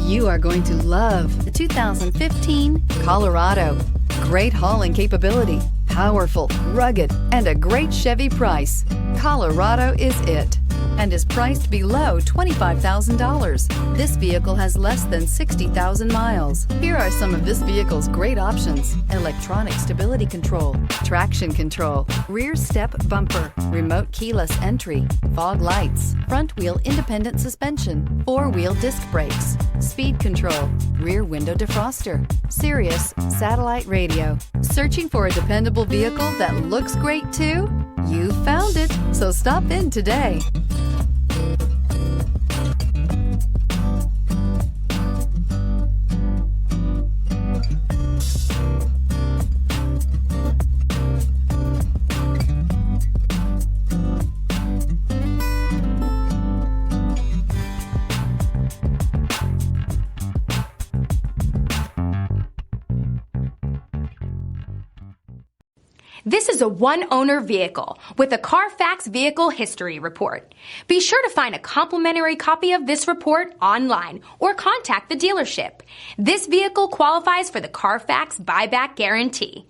You are going to love the 2015 Colorado. Great hauling capability, powerful, rugged, and a great Chevy price. Colorado is it, and is priced below $25,000. This vehicle has less than 60,000 miles. Here are some of this vehicle's great options: electronic stability control, traction control, rear step bumper, remote keyless entry, fog lights, front wheel independent suspension, four-wheel disc brakes, speed control, rear window defroster, Sirius satellite radio. Searching for a dependable vehicle that looks great too? You found it, so stop in today. This is a one-owner vehicle with a Carfax Vehicle History Report. Be sure to find a complimentary copy of this report online or contact the dealership. This vehicle qualifies for the Carfax Buyback Guarantee.